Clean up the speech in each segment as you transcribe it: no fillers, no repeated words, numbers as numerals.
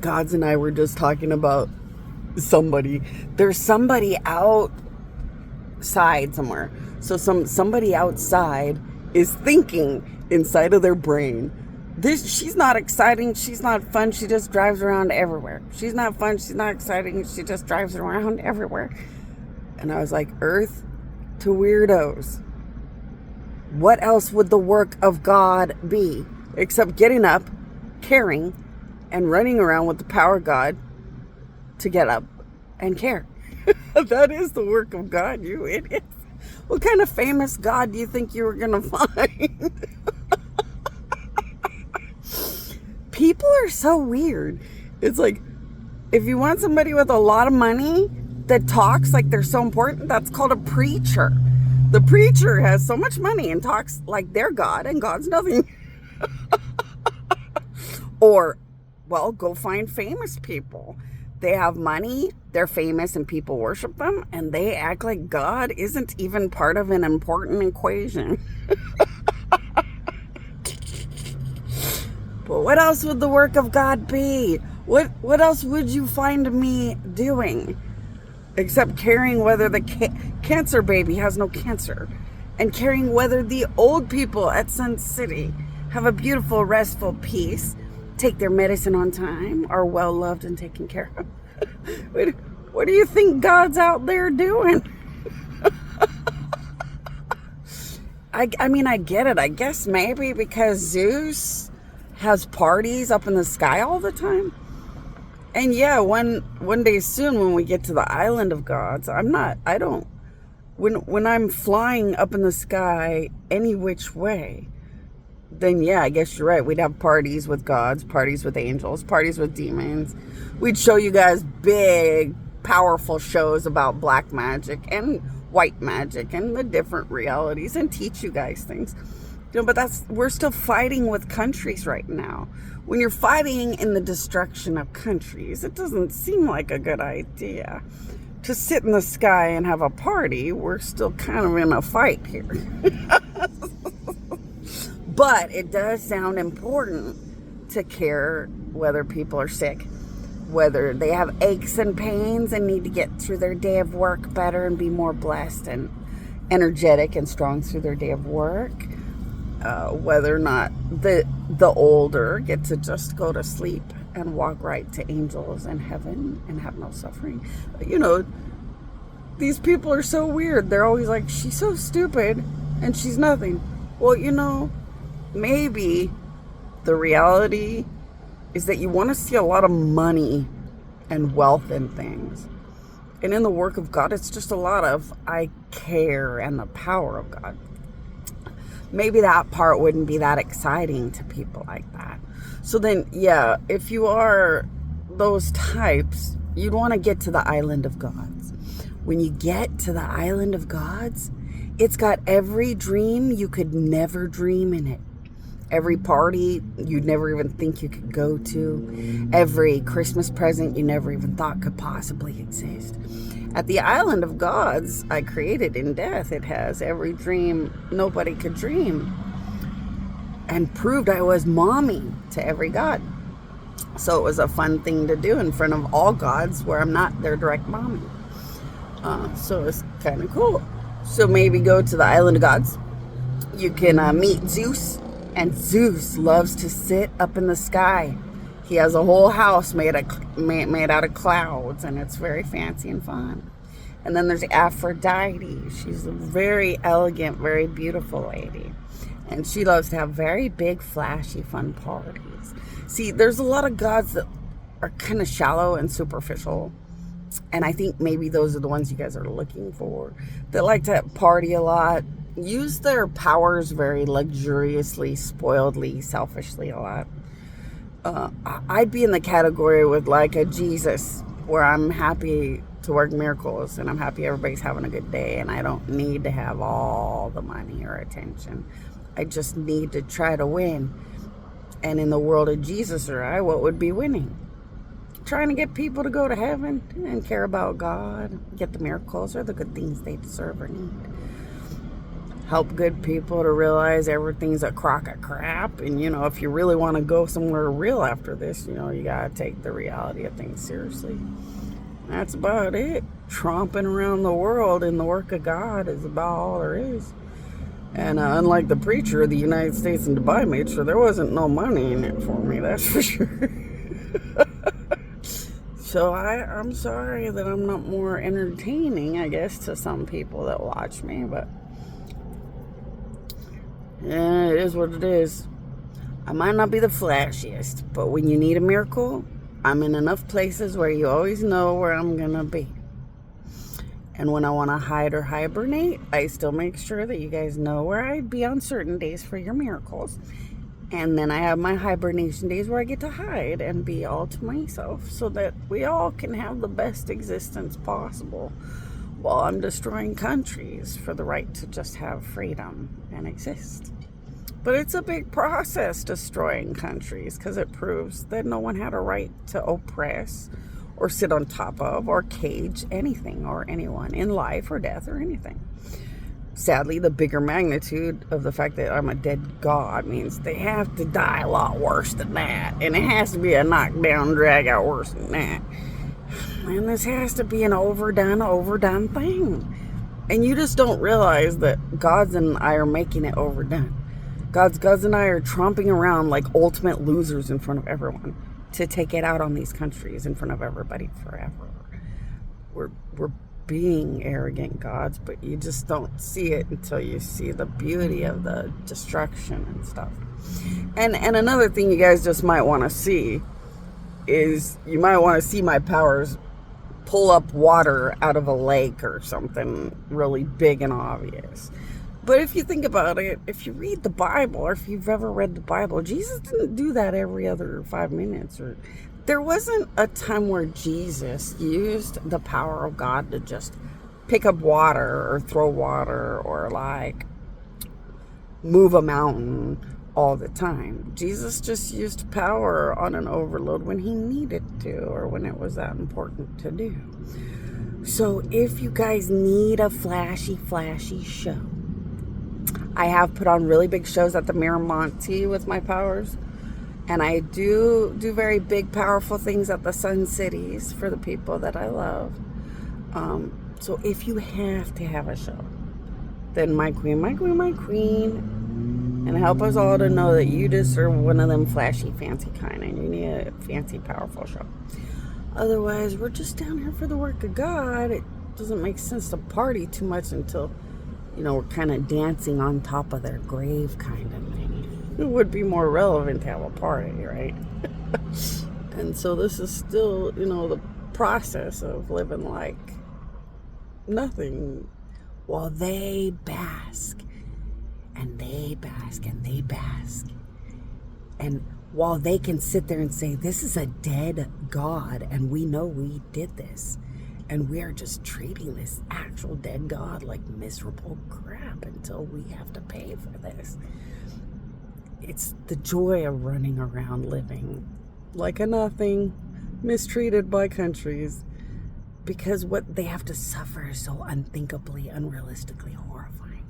Gods and I were just talking about somebody. There's somebody outside somewhere. So somebody outside is thinking inside of their brain, she's not exciting, she's not fun, she just drives around everywhere. She's not fun, she's not exciting, she just drives around everywhere. And I was like, Earth to weirdos. What else would the work of God be except getting up, caring, and running around with the power of God to get up and care? That is the work of God, you idiot. What kind of famous God do you think you were going to find? People are so weird. It's like, if you want somebody with a lot of money that talks like they're so important, that's called a preacher. The preacher has so much money and talks like they're God, and God's nothing. Or, well, go find famous people. They have money, they're famous, and people worship them, and they act like God isn't even part of an important equation. But what else would the work of God be? What else would you find me doing? Except caring whether the cancer baby has no cancer. And caring whether the old people at Sun City have a beautiful, restful peace, take their medicine on time, are well loved and taken care of. What do you think God's out there doing? I mean, I get it. I guess maybe because Zeus has parties up in the sky all the time. And yeah, one day soon when we get to the island of gods, when I'm flying up in the sky any which way, then yeah, I guess you're right. We'd have parties with gods, parties with angels, parties with demons. We'd show you guys big, powerful shows about black magic and white magic and the different realities and teach you guys things. But we're still fighting with countries right now. When you're fighting in the destruction of countries, it doesn't seem like a good idea to sit in the sky and have a party. We're still kind of in a fight here. But it does sound important to care whether people are sick, whether they have aches and pains and need to get through their day of work better and be more blessed and energetic and strong through their day of work. Whether or not the older get to just go to sleep and walk right to angels and heaven and have no suffering. These people are so weird. They're always like, she's so stupid and she's nothing. Well, maybe the reality is that you want to see a lot of money and wealth and things. And in the work of God, it's just a lot of I care and the power of God. Maybe that part wouldn't be that exciting to people like that. So then, yeah, if you are those types, you'd want to get to the island of gods. When you get to the island of gods, it's got every dream you could never dream in it. Every party you'd never even think you could go to. Every Christmas present you never even thought could possibly exist. At the island of gods I created in death, it has every dream nobody could dream. And proved I was mommy to every god. So it was a fun thing to do in front of all gods where I'm not their direct mommy. So it's kind of cool. So maybe go to the island of gods. You can meet Zeus. And Zeus loves to sit up in the sky. He has a whole house made out of clouds, and it's very fancy and fun. And then there's Aphrodite. She's a very elegant, very beautiful lady. And she loves to have very big, flashy, fun parties. See, there's a lot of gods that are kind of shallow and superficial. And I think maybe those are the ones you guys are looking for. That like to party a lot. Use their powers very luxuriously, spoiledly, selfishly a lot. I'd be in the category with like a Jesus, where I'm happy to work miracles and I'm happy everybody's having a good day and I don't need to have all the money or attention. I just need to try to win. And in the world of Jesus or I, what would be winning? Trying to get people to go to heaven and care about God, get the miracles or the good things they deserve or need. help good people to realize everything's a crock of crap. And, if you really want to go somewhere real after this, you got to take the reality of things seriously. That's about it. Tromping around the world in the work of God is about all there is. And unlike the preacher, the United States and Dubai made sure there wasn't no money in it for me, that's for sure. So I'm sorry that I'm not more entertaining, I guess, to some people that watch me, but yeah, it is what it is. I might not be the flashiest, but when you need a miracle, I'm in enough places where you always know where I'm gonna be. And when I want to hide or hibernate, I still make sure that you guys know where I'd be on certain days for your miracles. And then I have my hibernation days where I get to hide and be all to myself so that we all can have the best existence possible while I'm destroying countries for the right to just have freedom and exist. But it's a big process destroying countries because it proves that no one had a right to oppress or sit on top of or cage anything or anyone in life or death or anything. Sadly, the bigger magnitude of the fact that I'm a dead god means they have to die a lot worse than that. And it has to be a knockdown, drag out worse than that. And this has to be an overdone thing. And you just don't realize that gods and I are making it overdone. Gods and I are tromping around like ultimate losers in front of everyone to take it out on these countries in front of everybody forever. We're being arrogant gods, but you just don't see it until you see the beauty of the destruction and stuff. And another thing you guys just might want to see is you might want to see my powers pull up water out of a lake or something really big and obvious. But if you think about it, if you read the Bible, or if you've ever read the Bible, Jesus didn't do that every other 5 minutes. Or there wasn't a time where Jesus used the power of God to just pick up water or throw water or like move a mountain all the time. Jesus just used power on an overload when he needed to or when it was that important to do. So if you guys need a flashy show, I have put on really big shows at the Miramonte with my powers. And I do very big, powerful things at the Sun Cities for the people that I love. So if you have to have a show, then my queen, and help us all to know that you just are one of them flashy, fancy kind, and you need a fancy, powerful show. Otherwise, we're just down here for the work of God. It doesn't make sense to party too much until, we're kind of dancing on top of their grave kind of thing. It would be more relevant to have a party, right? And so this is still, the process of living like nothing while they bask and they bask and they bask. And while they can sit there and say, this is a dead God and we know we did this. And we are just treating this actual dead God like miserable crap until we have to pay for this. It's the joy of running around living like a nothing, mistreated by countries, because what they have to suffer is so unthinkably, unrealistically horrifying.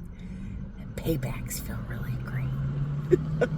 And paybacks feel really great.